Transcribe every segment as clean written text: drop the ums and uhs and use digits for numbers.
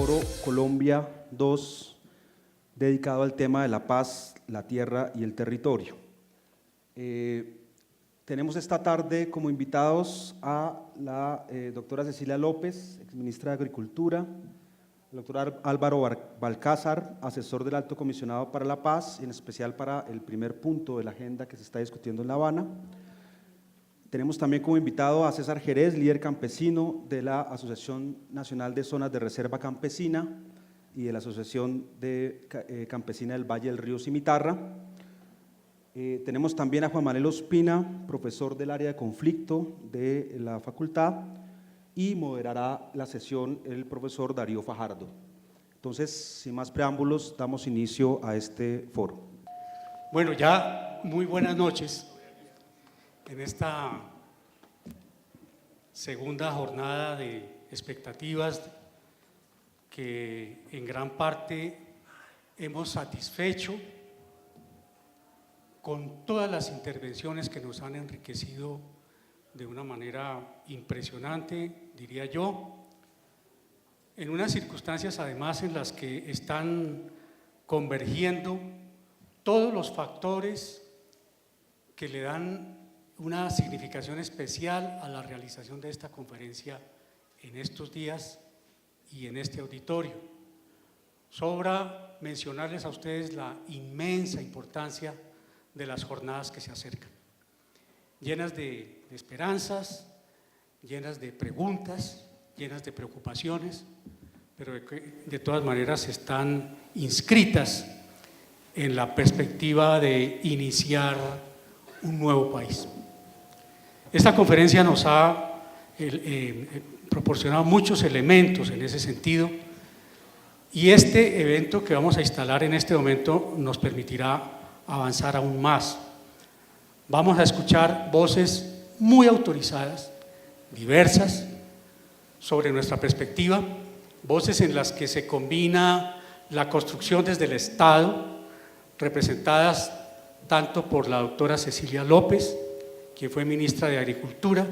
Foro Colombia 2, dedicado al tema de la paz, la tierra y el territorio. Tenemos esta tarde como invitados a la doctora Cecilia López, exministra de Agricultura, el doctor Álvaro Balcázar, asesor del Alto Comisionado para la Paz, en especial para el primer punto de la agenda que se está discutiendo en La Habana. Tenemos también como invitado a César Jerez, líder campesino de la Asociación Nacional de Zonas de Reserva Campesina y de la Asociación Campesina del Valle del Río Cimitarra. Tenemos también a Juan Manuel Ospina, profesor del área de conflicto de la facultad, y moderará la sesión el profesor Darío Fajardo. Entonces, sin más preámbulos, damos inicio a este foro. Bueno, ya muy buenas noches. En esta segunda jornada de expectativas que en gran parte hemos satisfecho con todas las intervenciones que nos han enriquecido de una manera impresionante, diría yo, en unas circunstancias además en las que están convergiendo todos los factores que le dan una significación especial a la realización de esta conferencia en estos días y en este auditorio. Sobra mencionarles a ustedes la inmensa importancia de las jornadas que se acercan, llenas de esperanzas, llenas de preguntas, llenas de preocupaciones, pero que de todas maneras están inscritas en la perspectiva de iniciar un nuevo país. Esta conferencia nos ha proporcionado muchos elementos en ese sentido, y este evento que vamos a instalar en este momento nos permitirá avanzar aún más. Vamos a escuchar voces muy autorizadas, diversas, sobre nuestra perspectiva, voces en las que se combina la construcción desde el Estado, representadas tanto por la doctora Cecilia López, quien fue ministra de Agricultura,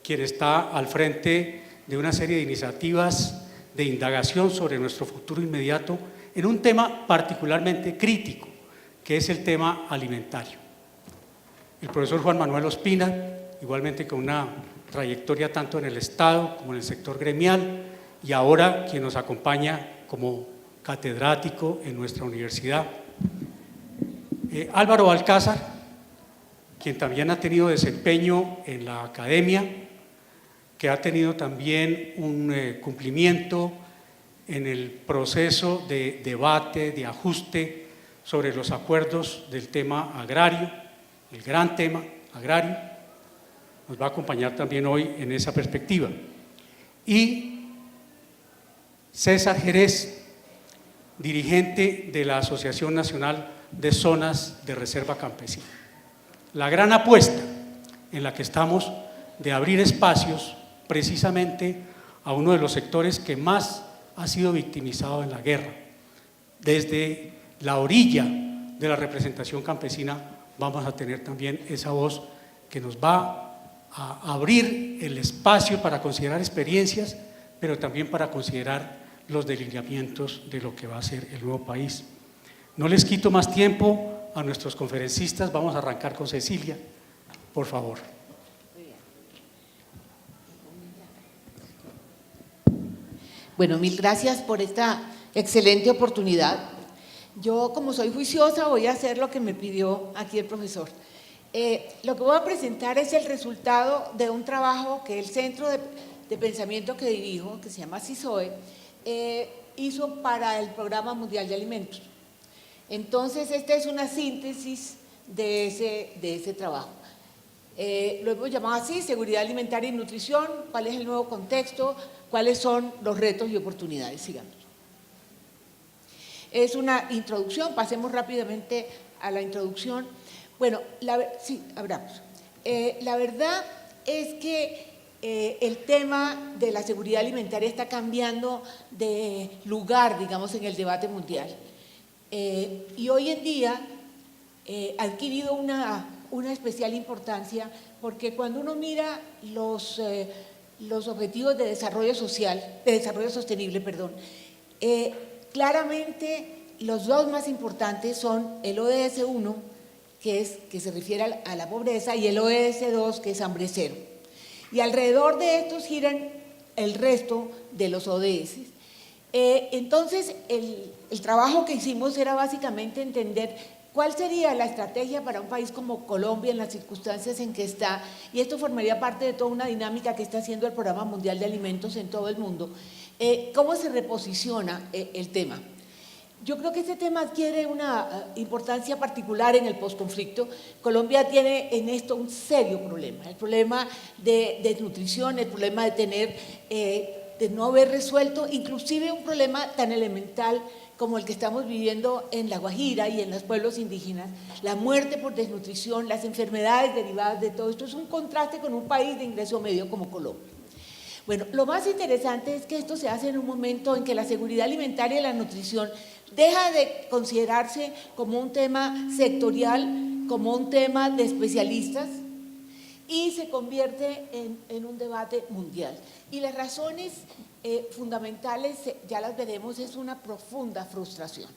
quien está al frente de una serie de iniciativas de indagación sobre nuestro futuro inmediato en un tema particularmente crítico, que es el tema alimentario. El profesor Juan Manuel Ospina, igualmente con una trayectoria tanto en el Estado como en el sector gremial, y ahora quien nos acompaña como catedrático en nuestra universidad. Álvaro Balcázar, quien también ha tenido desempeño en la academia, que ha tenido también un cumplimiento en el proceso de debate, de ajuste sobre los acuerdos del tema agrario, el gran tema agrario, nos va a acompañar también hoy en esa perspectiva. Y César Jerez, dirigente de la Asociación Nacional de Zonas de Reserva Campesina. La gran apuesta en la que estamos de abrir espacios precisamente a uno de los sectores que más ha sido victimizado en la guerra. Desde la orilla de la representación campesina vamos a tener también esa voz que nos va a abrir el espacio para considerar experiencias, pero también para considerar los delineamientos de lo que va a ser el nuevo país. No les quito más tiempo a nuestros conferencistas, vamos a arrancar con Cecilia, por favor. Bueno, mil gracias por esta excelente oportunidad. Yo, como soy juiciosa, voy a hacer lo que me pidió aquí el profesor. Lo que voy a presentar es el resultado de un trabajo que el Centro de Pensamiento que dirijo, que se llama CISOE, hizo para el Programa Mundial de Alimentos. Entonces, esta es una síntesis de ese trabajo. Lo hemos llamado así: seguridad alimentaria y nutrición, cuál es el nuevo contexto, cuáles son los retos y oportunidades. Sigamos. Es una introducción, pasemos rápidamente a la introducción. Bueno, sí, abramos. La verdad es que el tema de la seguridad alimentaria está cambiando de lugar, digamos, en el debate mundial. Y hoy en día ha adquirido una especial importancia, porque cuando uno mira los objetivos de desarrollo social, de desarrollo sostenible, perdón, Claramente, los dos más importantes son el ODS 1, que se refiere a la pobreza, y el ODS 2, que es hambre cero. Y alrededor de estos giran el resto de los ODS. Entonces, el trabajo que hicimos era básicamente entender cuál sería la estrategia para un país como Colombia en las circunstancias en que está, y esto formaría parte de toda una dinámica que está haciendo el Programa Mundial de Alimentos en todo el mundo. ¿Cómo se reposiciona el tema? Yo creo que este tema adquiere una importancia particular en el posconflicto. Colombia tiene en esto un serio problema, el problema de desnutrición, el problema de no haber resuelto, inclusive un problema tan elemental como el que estamos viviendo en La Guajira y en los pueblos indígenas, la muerte por desnutrición, las enfermedades derivadas de todo esto, es un contraste con un país de ingreso medio como Colombia. Bueno, lo más interesante es que esto se hace en un momento en que la seguridad alimentaria y la nutrición deja de considerarse como un tema sectorial, como un tema de especialistas, y se convierte en un debate mundial. Y las razones fundamentales, ya las veremos, es una profunda frustración.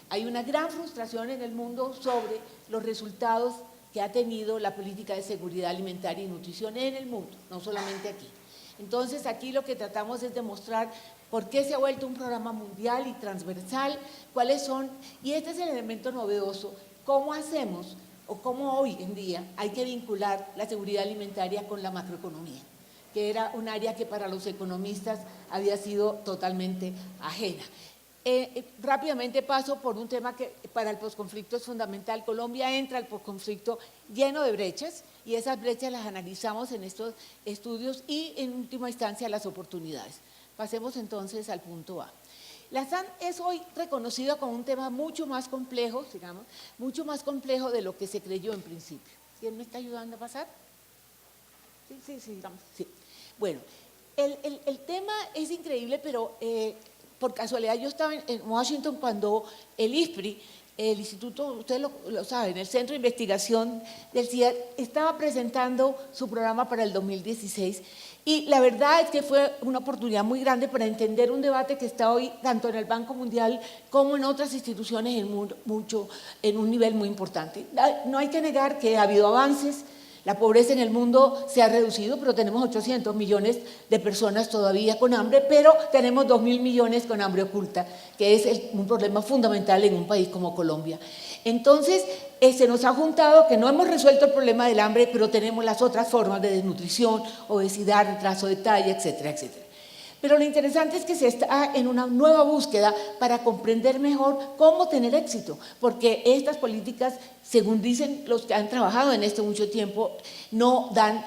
Hay una gran frustración en el mundo sobre los resultados que ha tenido la política de seguridad alimentaria y nutrición en el mundo, no solamente aquí. Entonces, aquí lo que tratamos es demostrar por qué se ha vuelto un programa mundial y transversal, cuáles son, y este es el elemento novedoso, cómo hacemos o cómo hoy en día hay que vincular la seguridad alimentaria con la macroeconomía, que era un área que para los economistas había sido totalmente ajena. Rápidamente paso por un tema que para el posconflicto es fundamental. Colombia entra al posconflicto lleno de brechas, y esas brechas las analizamos en estos estudios y en última instancia las oportunidades. Pasemos entonces al punto A. La SAN es hoy reconocido como un tema mucho más complejo, digamos, mucho más complejo de lo que se creyó en principio. ¿Quién me está ayudando a pasar? Sí. Bueno, el tema es increíble, pero por casualidad yo estaba en Washington cuando el ISPRI, el instituto, ustedes lo saben, el Centro de Investigación del CIAD, estaba presentando su programa para el 2016, y la verdad es que fue una oportunidad muy grande para entender un debate que está hoy tanto en el Banco Mundial como en otras instituciones en un nivel muy importante. No hay que negar que ha habido avances. La pobreza en el mundo se ha reducido, pero tenemos 800 millones de personas todavía con hambre, pero tenemos 2.000 millones con hambre oculta, que es un problema fundamental en un país como Colombia. Entonces, se nos ha juntado que no hemos resuelto el problema del hambre, pero tenemos las otras formas de desnutrición, obesidad, retraso de talla, etcétera, etcétera. Pero lo interesante es que se está en una nueva búsqueda para comprender mejor cómo tener éxito, porque estas políticas, según dicen los que han trabajado en esto mucho tiempo, no dan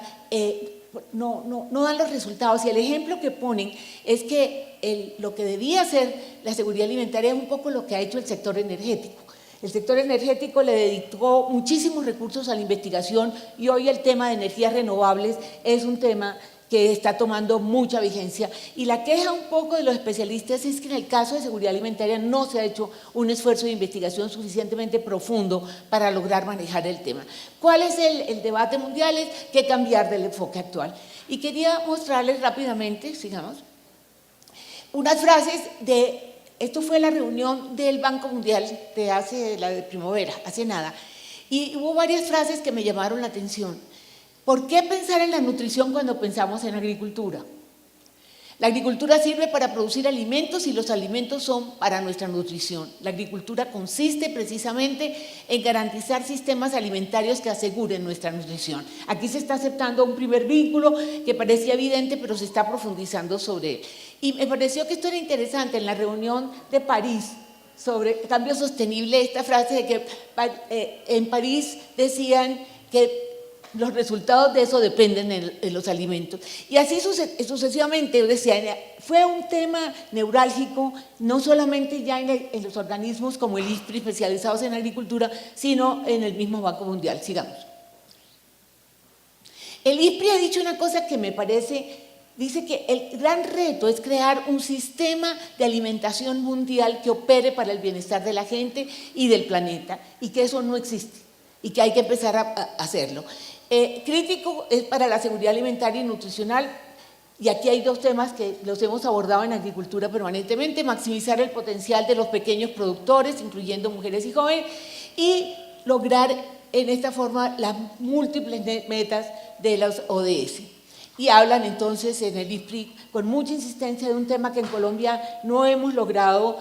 los resultados. Y el ejemplo que ponen es que lo que debía ser la seguridad alimentaria es un poco lo que ha hecho el sector energético. El sector energético le dedicó muchísimos recursos a la investigación, y hoy el tema de energías renovables es un tema que está tomando mucha vigencia, y la queja un poco de los especialistas es que en el caso de seguridad alimentaria no se ha hecho un esfuerzo de investigación suficientemente profundo para lograr manejar el tema. ¿Cuál es el debate mundial? Es que cambiar del enfoque actual. Y quería mostrarles rápidamente, sigamos, unas frases de, esto fue la reunión del Banco Mundial la de primavera, hace nada, y hubo varias frases que me llamaron la atención. ¿Por qué pensar en la nutrición cuando pensamos en agricultura? La agricultura sirve para producir alimentos, y los alimentos son para nuestra nutrición. La agricultura consiste precisamente en garantizar sistemas alimentarios que aseguren nuestra nutrición. Aquí se está aceptando un primer vínculo que parecía evidente, pero se está profundizando sobre él. Y me pareció que esto era interesante en la reunión de París sobre cambio sostenible, esta frase de que en París decían que los resultados de eso dependen de los alimentos. Y así sucesivamente, decía, fue un tema neurálgico, no solamente ya en los organismos como el ISPRI especializados en agricultura, sino en el mismo Banco Mundial. Sigamos. El ISPRI ha dicho una cosa que me parece, dice que el gran reto es crear un sistema de alimentación mundial que opere para el bienestar de la gente y del planeta, y que eso no existe, y que hay que empezar a hacerlo. Crítico es para la seguridad alimentaria y nutricional Y aquí hay dos temas que los hemos abordado en agricultura permanentemente: maximizar el potencial de los pequeños productores, incluyendo mujeres y jóvenes, y lograr en esta forma las múltiples metas de los ODS. Y hablan entonces en el IFPRI con mucha insistencia de un tema que en Colombia no hemos logrado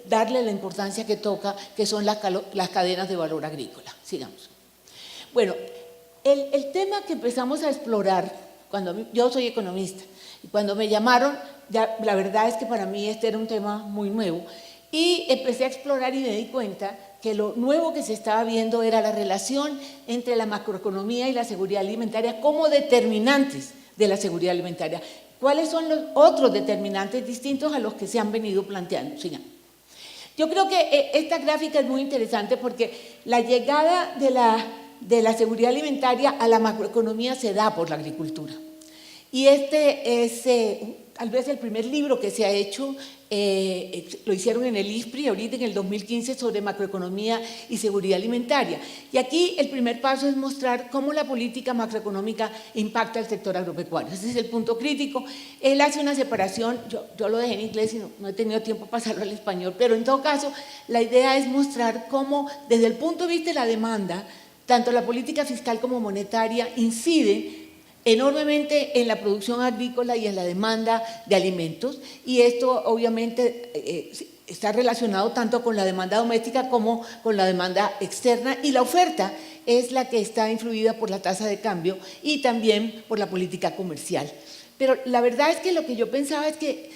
darle la importancia que toca, que son las cadenas de valor agrícola. Sigamos. Bueno, el tema que empezamos a explorar, yo soy economista, y cuando me llamaron, ya, la verdad es que para mí este era un tema muy nuevo, y empecé a explorar y me di cuenta que lo nuevo que se estaba viendo era la relación entre la macroeconomía y la seguridad alimentaria como determinantes de la seguridad alimentaria. ¿Cuáles son los otros determinantes distintos a los que se han venido planteando? Sigan. Yo creo que esta gráfica es muy interesante porque la llegada de la seguridad alimentaria a la macroeconomía se da por la agricultura. Y este es tal vez el primer libro que se ha hecho, lo hicieron en el IFPRI ahorita en el 2015 sobre macroeconomía y seguridad alimentaria. Y aquí el primer paso es mostrar cómo la política macroeconómica impacta al sector agropecuario. Ese es el punto crítico. Él hace una separación, yo lo dejé en inglés y no he tenido tiempo para pasarlo al español, pero en todo caso la idea es mostrar cómo desde el punto de vista de la demanda, tanto la política fiscal como monetaria incide enormemente en la producción agrícola y en la demanda de alimentos, y esto obviamente está relacionado tanto con la demanda doméstica como con la demanda externa, y la oferta es la que está influida por la tasa de cambio y también por la política comercial. Pero la verdad es que lo que yo pensaba es que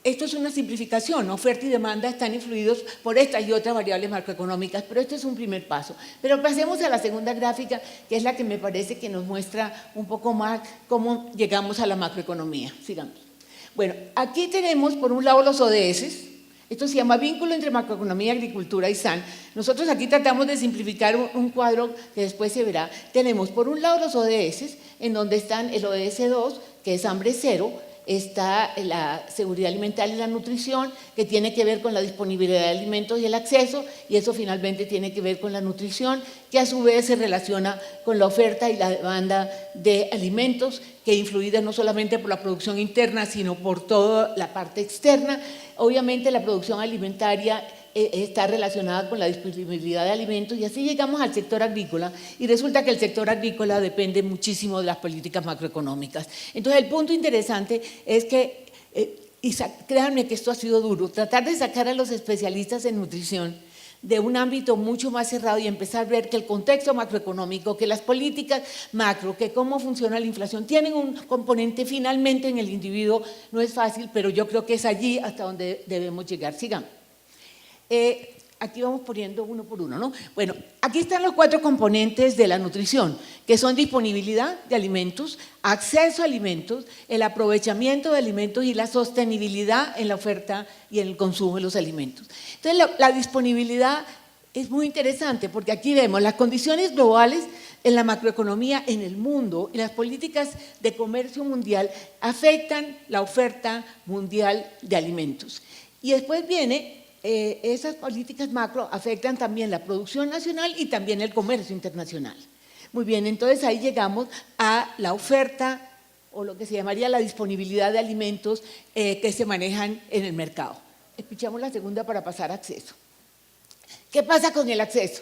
esto es una simplificación, oferta y demanda están influidos por estas y otras variables macroeconómicas, pero esto es un primer paso. Pero pasemos a la segunda gráfica, que es la que me parece que nos muestra un poco más cómo llegamos a la macroeconomía. Sigamos. Bueno, aquí tenemos por un lado los ODS, esto se llama vínculo entre macroeconomía, agricultura y SAN. Nosotros aquí tratamos de simplificar un cuadro que después se verá. Tenemos por un lado los ODS, en donde están el ODS 2, que es hambre cero, está la seguridad alimentaria y la nutrición, que tiene que ver con la disponibilidad de alimentos y el acceso, y eso finalmente tiene que ver con la nutrición, que a su vez se relaciona con la oferta y la demanda de alimentos, que influida no solamente por la producción interna, sino por toda la parte externa. Obviamente la producción alimentaria está relacionada con la disponibilidad de alimentos, y así llegamos al sector agrícola, y resulta que el sector agrícola depende muchísimo de las políticas macroeconómicas. Entonces el punto interesante es que, y créanme que esto ha sido duro, tratar de sacar a los especialistas en nutrición de un ámbito mucho más cerrado y empezar a ver que el contexto macroeconómico, que las políticas macro, que cómo funciona la inflación, tienen un componente finalmente en el individuo. No es fácil, pero yo creo que es allí hasta donde debemos llegar. Sigamos. Aquí vamos poniendo uno por uno, ¿no? Bueno, aquí están los 4 componentes de la nutrición, que son disponibilidad de alimentos, acceso a alimentos, el aprovechamiento de alimentos y la sostenibilidad en la oferta y en el consumo de los alimentos. Entonces, la disponibilidad es muy interesante porque aquí vemos las condiciones globales en la macroeconomía en el mundo, y las políticas de comercio mundial afectan la oferta mundial de alimentos. Y después viene esas políticas macro afectan también la producción nacional y también el comercio internacional. Muy bien, entonces ahí llegamos a la oferta, o lo que se llamaría la disponibilidad de alimentos que se manejan en el mercado. Escuchamos la segunda para pasar a acceso. ¿Qué pasa con el acceso?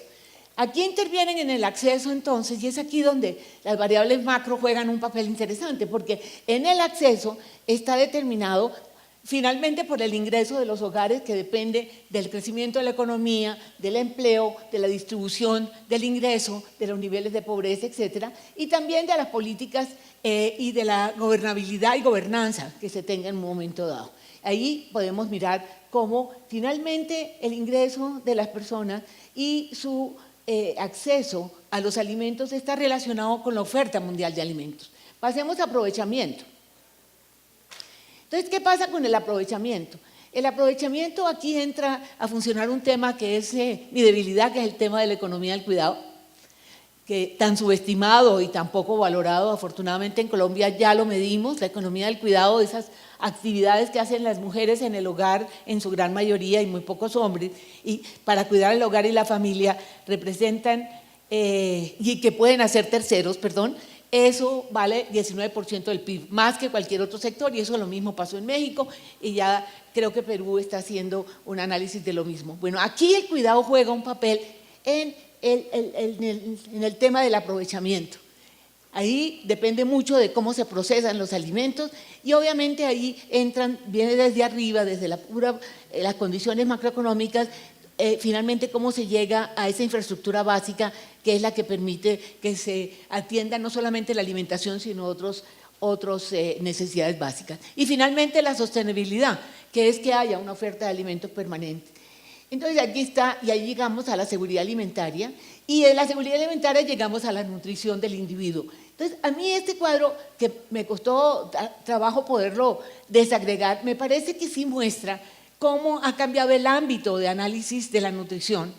Aquí intervienen en el acceso entonces, y es aquí donde las variables macro juegan un papel interesante, porque en el acceso está determinado finalmente por el ingreso de los hogares, que depende del crecimiento de la economía, del empleo, de la distribución del ingreso, de los niveles de pobreza, etcétera, y también de las políticas y de la gobernabilidad y gobernanza que se tenga en un momento dado. Ahí podemos mirar cómo finalmente el ingreso de las personas y su acceso a los alimentos está relacionado con la oferta mundial de alimentos. Pasemos a aprovechamiento. Entonces, ¿qué pasa con el aprovechamiento? El aprovechamiento, aquí entra a funcionar un tema que es mi debilidad, que es el tema de la economía del cuidado, que tan subestimado y tan poco valorado. Afortunadamente en Colombia ya lo medimos, la economía del cuidado, esas actividades que hacen las mujeres en el hogar, en su gran mayoría, y muy pocos hombres, y para cuidar el hogar y la familia, representan, y que pueden hacer terceros, perdón, eso vale 19% del PIB, más que cualquier otro sector, y eso lo mismo pasó en México, y ya creo que Perú está haciendo un análisis de lo mismo. Bueno, aquí el cuidado juega un papel en el tema del aprovechamiento. Ahí depende mucho de cómo se procesan los alimentos y obviamente ahí viene desde arriba, desde las condiciones macroeconómicas, finalmente cómo se llega a esa infraestructura básica que es la que permite que se atienda no solamente la alimentación, sino otras necesidades básicas. Y finalmente la sostenibilidad, que es que haya una oferta de alimentos permanente. Entonces aquí está, y ahí llegamos a la seguridad alimentaria, y de la seguridad alimentaria llegamos a la nutrición del individuo. Entonces, a mí este cuadro, que me costó trabajo poderlo desagregar, me parece que sí muestra cómo ha cambiado el ámbito de análisis de la nutrición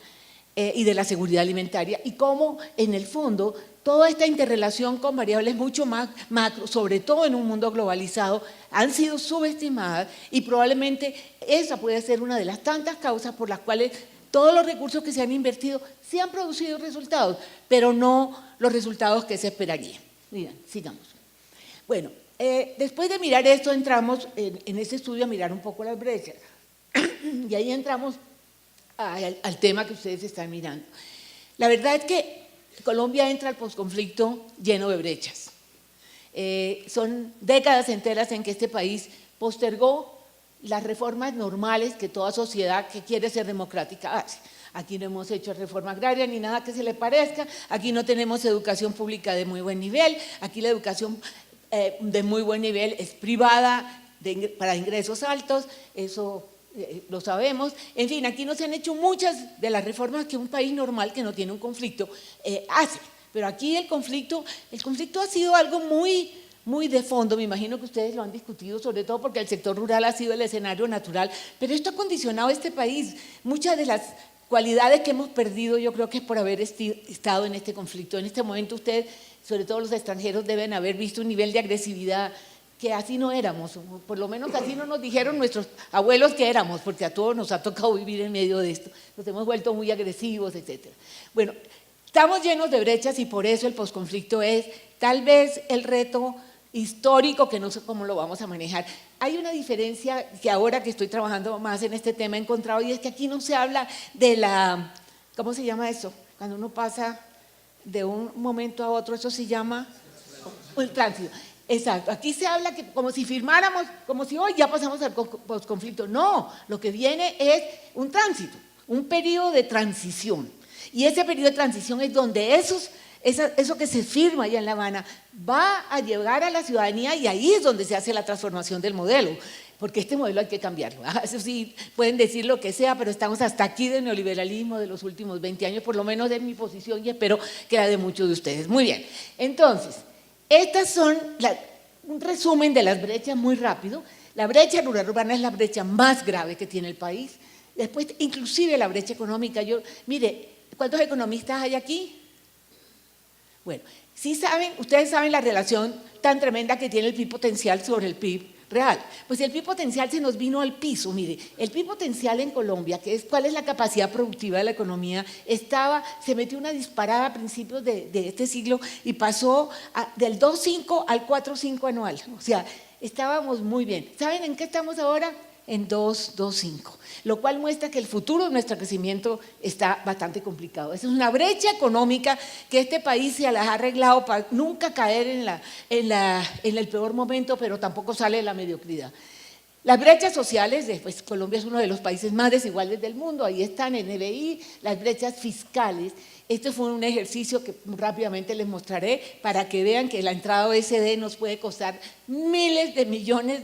y de la seguridad alimentaria, y cómo, en el fondo, toda esta interrelación con variables mucho más macro, sobre todo en un mundo globalizado, han sido subestimadas, y probablemente esa puede ser una de las tantas causas por las cuales todos los recursos que se han invertido sí han producido resultados, pero no los resultados que se esperarían. Miren, sigamos. Bueno, después de mirar esto, entramos en ese estudio a mirar un poco las brechas. Y ahí entramos al tema que ustedes están mirando. La verdad es que Colombia entra al posconflicto lleno de brechas. Son décadas enteras en que este país postergó las reformas normales que toda sociedad que quiere ser democrática hace. Aquí no hemos hecho reforma agraria ni nada que se le parezca, aquí no tenemos educación pública de muy buen nivel, aquí la educación de muy buen nivel es privada para ingresos altos, eso lo sabemos. En fin, aquí no se han hecho muchas de las reformas que un país normal que no tiene un conflicto hace, pero aquí el conflicto ha sido algo muy de fondo. Me imagino que ustedes lo han discutido, sobre todo porque el sector rural ha sido el escenario natural, pero esto ha condicionado a este país. Muchas de las cualidades que hemos perdido, yo creo que es por haber estado en este conflicto. En este momento ustedes, sobre todo los extranjeros, deben haber visto un nivel de agresividad que así no éramos, por lo menos así no nos dijeron nuestros abuelos que éramos, porque a todos nos ha tocado vivir en medio de esto, nos hemos vuelto muy agresivos, etc. Bueno, estamos llenos de brechas y por eso el posconflicto es tal vez el reto histórico que no sé cómo lo vamos a manejar. Hay una diferencia que ahora que estoy trabajando más en este tema he encontrado, y es que aquí no se habla de la, ¿cómo se llama eso? Cuando uno pasa de un momento a otro, eso se llama el tránsito. Exacto, aquí se habla que como si firmáramos, como si hoy ya pasamos al posconflicto. No, lo que viene es un tránsito, un periodo de transición. Y ese periodo de transición es donde eso que se firma allá en La Habana va a llegar a la ciudadanía, y ahí es donde se hace la transformación del modelo, porque este modelo hay que cambiarlo. Eso sí, pueden decir lo que sea, pero estamos hasta aquí del neoliberalismo de los últimos 20 años, por lo menos es mi posición y espero que la de muchos de ustedes. Muy bien, entonces, estas son un resumen de las brechas muy rápido. La brecha rural-urbana es la brecha más grave que tiene el país. Después, inclusive la brecha económica. Mire, ¿cuántos economistas hay aquí? Bueno, sí saben, ustedes saben la relación tan tremenda que tiene el PIB potencial sobre el PIB real. Pues el PIB potencial se nos vino al piso. Mire, el PIB potencial en Colombia, que es cuál es la capacidad productiva de la economía, se metió una disparada a principios de este siglo y pasó del 2,5 al 4,5 anual. O sea, estábamos muy bien. ¿Saben en qué estamos ahora? En 2,5, lo cual muestra que el futuro de nuestro crecimiento está bastante complicado. Esa es una brecha económica que este país se las ha arreglado para nunca caer en el peor momento, pero tampoco sale de la mediocridad. Las brechas sociales, pues Colombia es uno de los países más desiguales del mundo, ahí están en NBI, las brechas fiscales. Este fue un ejercicio que rápidamente les mostraré para que vean que la entrada a OECD nos puede costar miles de millones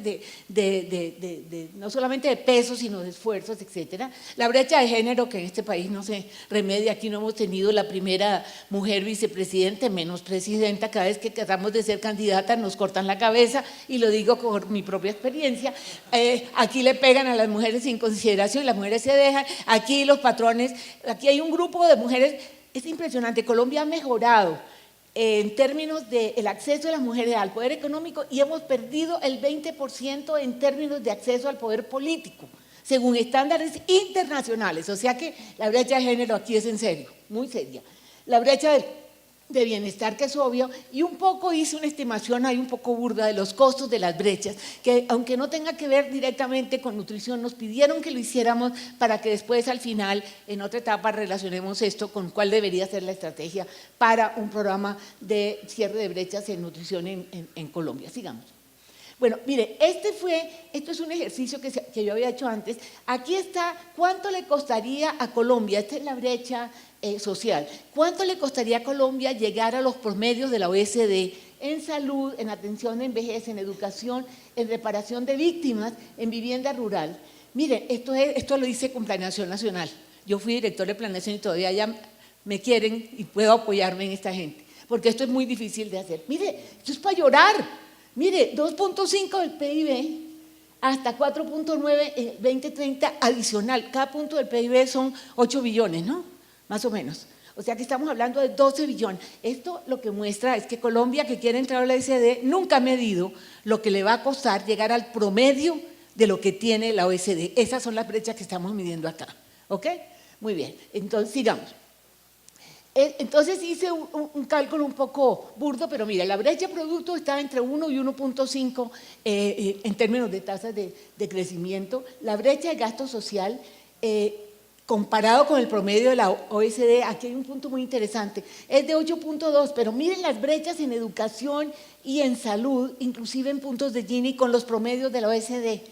no solamente de pesos, sino de esfuerzos, etc. La brecha de género que en este país no se remedia. Aquí no hemos tenido la primera mujer vicepresidente, menos presidenta. Cada vez que tratamos de ser candidata nos cortan la cabeza, y lo digo por mi propia experiencia. Aquí le pegan a las mujeres sin consideración, las mujeres se dejan. Aquí los patrones, aquí hay un grupo de mujeres. Es impresionante, Colombia ha mejorado en términos del acceso de las mujeres al poder económico y hemos perdido el 20% en términos de acceso al poder político, según estándares internacionales. O sea que la brecha de género aquí es en serio, muy seria. La brecha de bienestar, que es obvio, y un poco hice una estimación ahí un poco burda de los costos de las brechas, que aunque no tenga que ver directamente con nutrición, nos pidieron que lo hiciéramos para que después al final, en otra etapa, relacionemos esto con cuál debería ser la estrategia para un programa de cierre de brechas en nutrición en Colombia. Sigamos. Bueno, mire, esto es un ejercicio que yo había hecho antes. Aquí está cuánto le costaría a Colombia, esta es la brecha social, cuánto le costaría a Colombia llegar a los promedios de la OECD en salud, en atención de vejez, en educación, en reparación de víctimas, en vivienda rural. Mire, esto lo hice con Planeación Nacional. Yo fui director de Planeación y todavía ya me quieren y puedo apoyarme en esta gente, porque esto es muy difícil de hacer. Mire, esto es para llorar. Mire, 2.5 del PIB hasta 4.9 en 2030 adicional. Cada punto del PIB son 8 billones, ¿no? Más o menos. O sea que estamos hablando de 12 billones. Esto lo que muestra es que Colombia, que quiere entrar a la OECD, nunca ha medido lo que le va a costar llegar al promedio de lo que tiene la OECD. Esas son las brechas que estamos midiendo acá. ¿Ok? Muy bien. Entonces, sigamos. Entonces hice un cálculo un poco burdo, pero mira, la brecha producto está entre 1 y 1.5 en términos de tasas de crecimiento. La brecha de gasto social, comparado con el promedio de la OECD, aquí hay un punto muy interesante, es de 8.2, pero miren las brechas en educación y en salud, inclusive en puntos de Gini con los promedios de la OECD.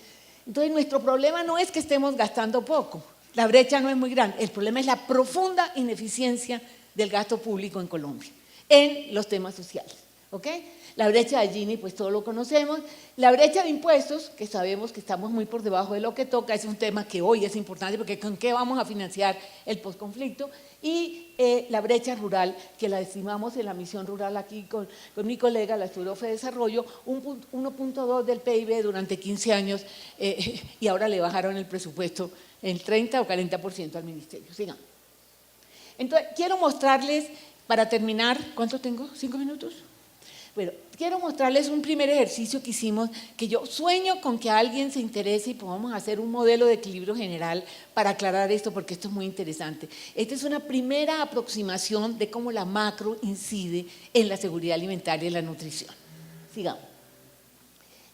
Entonces nuestro problema no es que estemos gastando poco, la brecha no es muy grande, el problema es la profunda ineficiencia del gasto público en Colombia, en los temas sociales, ¿ok? La brecha de Gini, pues todos lo conocemos. La brecha de impuestos, que sabemos que estamos muy por debajo de lo que toca, es un tema que hoy es importante porque ¿con qué vamos a financiar el posconflicto? Y la brecha rural, que la estimamos en la misión rural aquí con mi colega, la Estudio de Desarrollo, 1.2 del PIB durante 15 años y ahora le bajaron el presupuesto en 30 o 40% al ministerio. Sigamos. Entonces, quiero mostrarles, para terminar, ¿cuánto tengo? ¿5 minutos? Bueno, quiero mostrarles un primer ejercicio que hicimos, que yo sueño con que alguien se interese y podamos hacer un modelo de equilibrio general para aclarar esto, porque esto es muy interesante. Esta es una primera aproximación de cómo la macro incide en la seguridad alimentaria y la nutrición. Sigamos.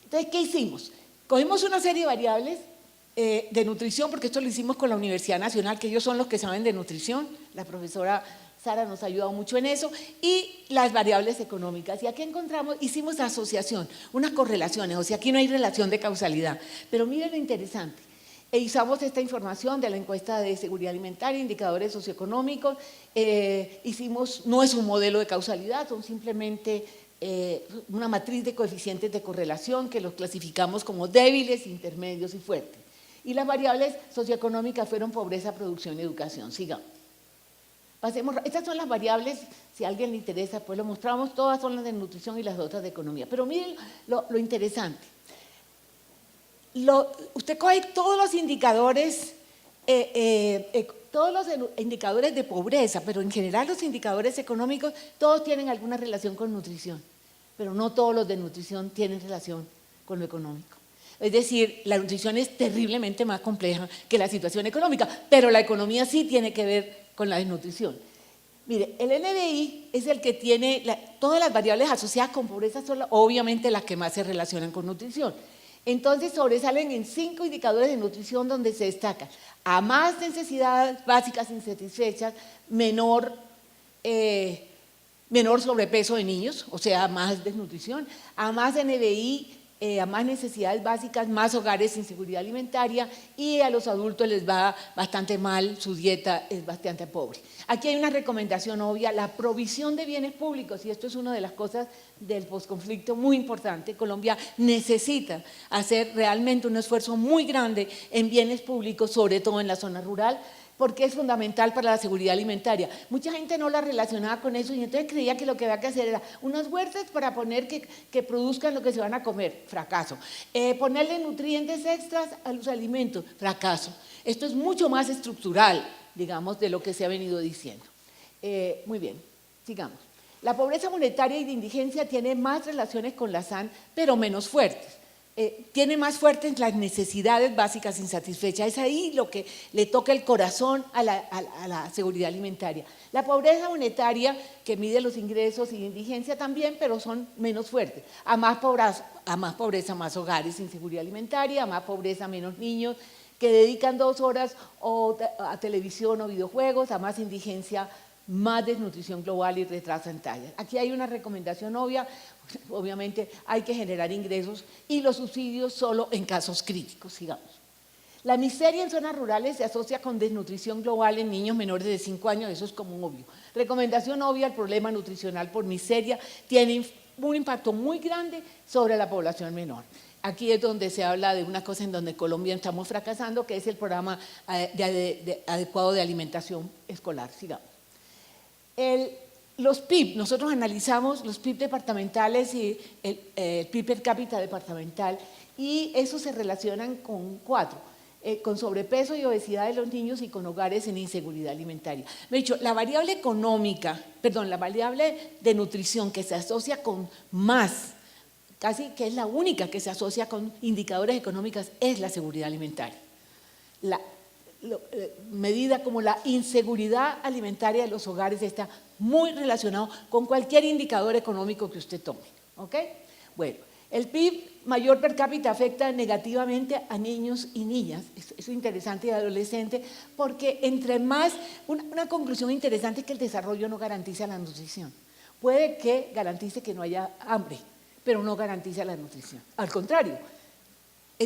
Entonces, ¿qué hicimos? Cogimos una serie de variables de nutrición, porque esto lo hicimos con la Universidad Nacional, que ellos son los que saben de nutrición, la profesora Sara nos ha ayudado mucho en eso, y las variables económicas. Y aquí encontramos, hicimos asociación, unas correlaciones, o sea, aquí no hay relación de causalidad, pero miren lo interesante. Usamos esta información de la encuesta de seguridad alimentaria, indicadores socioeconómicos, no es un modelo de causalidad, son simplemente una matriz de coeficientes de correlación que los clasificamos como débiles, intermedios y fuertes. Y las variables socioeconómicas fueron pobreza, producción y educación. Sigamos. Pasemos, estas son las variables, si a alguien le interesa, pues lo mostramos, todas son las de nutrición y las otras de economía. Pero miren lo interesante. Usted coge todos los indicadores de pobreza, pero en general los indicadores económicos, todos tienen alguna relación con nutrición, pero no todos los de nutrición tienen relación con lo económico. Es decir, la nutrición es terriblemente más compleja que la situación económica, pero la economía sí tiene que ver con la desnutrición. Mire, el NBI es el que tiene todas las variables asociadas con pobreza son obviamente las que más se relacionan con nutrición. Entonces sobresalen en 5 indicadores de nutrición donde se destacan a más necesidades básicas insatisfechas, menor sobrepeso de niños, o sea, más desnutrición, a más NBI, a más necesidades básicas, más hogares sin seguridad alimentaria y a los adultos les va bastante mal, su dieta es bastante pobre. Aquí hay una recomendación obvia, la provisión de bienes públicos, y esto es una de las cosas del posconflicto muy importante. Colombia necesita hacer realmente un esfuerzo muy grande en bienes públicos, sobre todo en la zona rural, porque es fundamental para la seguridad alimentaria. Mucha gente no la relacionaba con eso y entonces creía que lo que había que hacer era unas huertas para poner que produzcan lo que se van a comer, fracaso. Ponerle nutrientes extras a los alimentos, fracaso. Esto es mucho más estructural, digamos, de lo que se ha venido diciendo. Muy bien, sigamos. La pobreza monetaria y de indigencia tiene más relaciones con la SAN, pero menos fuertes. tiene más fuertes las necesidades básicas insatisfechas. Es ahí lo que le toca el corazón a la seguridad alimentaria. La pobreza monetaria, que mide los ingresos, y la indigencia también, pero son menos fuertes. A más pobreza, más hogares sin seguridad alimentaria, a más pobreza, menos niños que dedican 2 horas a televisión o videojuegos, a más indigencia, más desnutrición global y retraso en tallas. Aquí hay una recomendación obvia, obviamente hay que generar ingresos y los subsidios solo en casos críticos, digamos. La miseria en zonas rurales se asocia con desnutrición global en niños menores de 5 años, eso es como obvio. Recomendación obvia, el problema nutricional por miseria tiene un impacto muy grande sobre la población menor. Aquí es donde se habla de una cosa en donde Colombia estamos fracasando, que es el programa adecuado de alimentación escolar, digamos. Los PIB, nosotros analizamos los PIB departamentales y el PIB per cápita departamental, y esos se relacionan con 4, con sobrepeso y obesidad de los niños y con hogares en inseguridad alimentaria. Me he dicho, la variable la variable de nutrición que se asocia con más, casi que es la única que se asocia con indicadores económicos, es la seguridad alimentaria. Medida como la inseguridad alimentaria de los hogares está muy relacionado con cualquier indicador económico que usted tome. ¿Ok? Bueno, el PIB mayor per cápita afecta negativamente a niños y niñas, eso es interesante, y adolescentes, porque entre más, una conclusión interesante es que el desarrollo no garantiza la nutrición. Puede que garantice que no haya hambre, pero no garantiza la nutrición. Al contrario,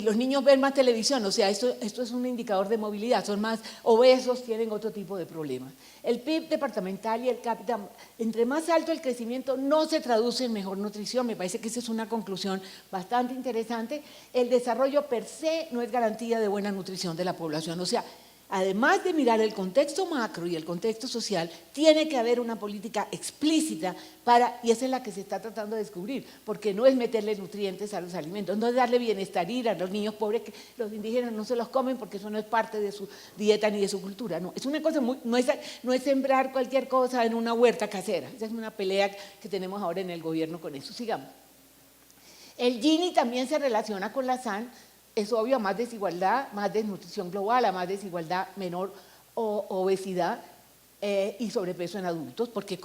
los niños ven más televisión, o sea, esto es un indicador de movilidad, son más obesos, tienen otro tipo de problemas. El PIB departamental y el cápita, entre más alto el crecimiento, no se traduce en mejor nutrición. Me parece que esa es una conclusión bastante interesante. El desarrollo per se no es garantía de buena nutrición de la población, o sea, además de mirar el contexto macro y el contexto social, tiene que haber una política explícita y esa es la que se está tratando de descubrir, porque no es meterle nutrientes a los alimentos, no es darle bienestar a los niños pobres, que los indígenas no se los comen porque eso no es parte de su dieta ni de su cultura, no, es una cosa no es sembrar cualquier cosa en una huerta casera, esa es una pelea que tenemos ahora en el gobierno con eso. Sigamos. El Gini también se relaciona con la SAN. Es obvio, a más desigualdad, más desnutrición global, a más desigualdad, menor obesidad y sobrepeso en adultos, porque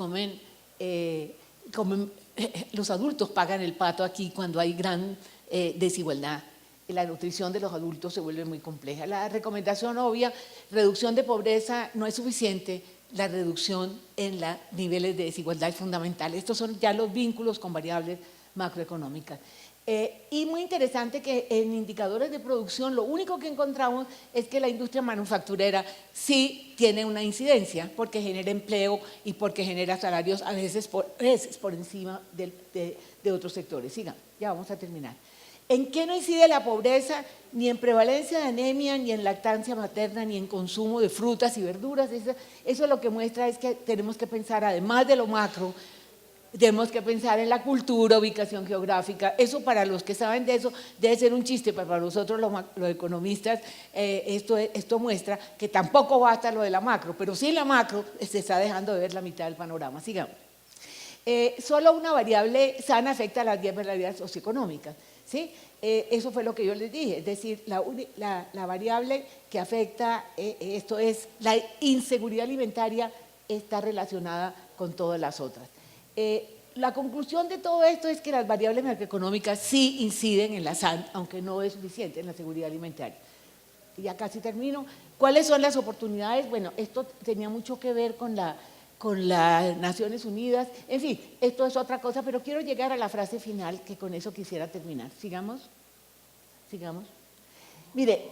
los adultos pagan el pato aquí cuando hay gran desigualdad. La nutrición de los adultos se vuelve muy compleja. La recomendación obvia, reducción de pobreza, no es suficiente. La reducción en los niveles de desigualdad es fundamental. Estos son ya los vínculos con variables macroeconómicas. Y muy interesante que en indicadores de producción lo único que encontramos es que la industria manufacturera sí tiene una incidencia porque genera empleo y porque genera salarios a veces por encima de otros sectores. Sigan, ya vamos a terminar. ¿En qué no incide la pobreza? Ni en prevalencia de anemia, ni en lactancia materna, ni en consumo de frutas y verduras. Eso lo que muestra es que tenemos que pensar, además de lo macro, tenemos que pensar en la cultura, ubicación geográfica. Eso para los que saben de eso debe ser un chiste, pero para nosotros los economistas esto muestra que tampoco basta lo de la macro, pero sí la macro se está dejando de ver la mitad del panorama. Sigamos. Solo una variable sana afecta a las 10 variables socioeconómicas, ¿sí? Eso fue lo que yo les dije, es decir, la variable que afecta esto es la inseguridad alimentaria, está relacionada con todas las otras. La conclusión de todo esto es que las variables macroeconómicas sí inciden en la SAN, aunque no es suficiente en la seguridad alimentaria. Ya casi termino. ¿Cuáles son las oportunidades? Bueno, esto tenía mucho que ver con las Naciones Unidas. En fin, esto es otra cosa, pero quiero llegar a la frase final, que con eso quisiera terminar. Sigamos. Mire,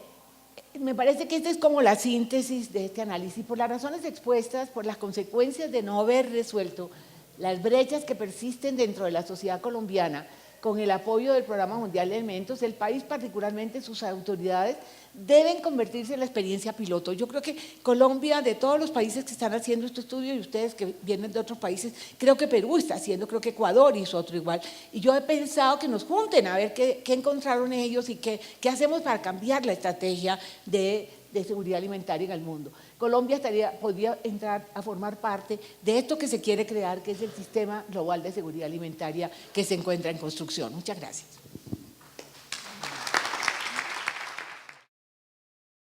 me parece que esta es como la síntesis de este análisis. Por las razones expuestas, por las consecuencias de no haber resuelto las brechas que persisten dentro de la sociedad colombiana, con el apoyo del Programa Mundial de Alimentos, el país, particularmente sus autoridades, deben convertirse en la experiencia piloto. Yo creo que Colombia, de todos los países que están haciendo este estudio, y ustedes que vienen de otros países, creo que Perú está haciendo, creo que Ecuador hizo otro igual, y yo he pensado que nos junten a ver qué encontraron ellos y qué hacemos para cambiar la estrategia de seguridad alimentaria en el mundo. Colombia podría entrar a formar parte de esto que se quiere crear, que es el Sistema Global de Seguridad Alimentaria que se encuentra en construcción. Muchas gracias.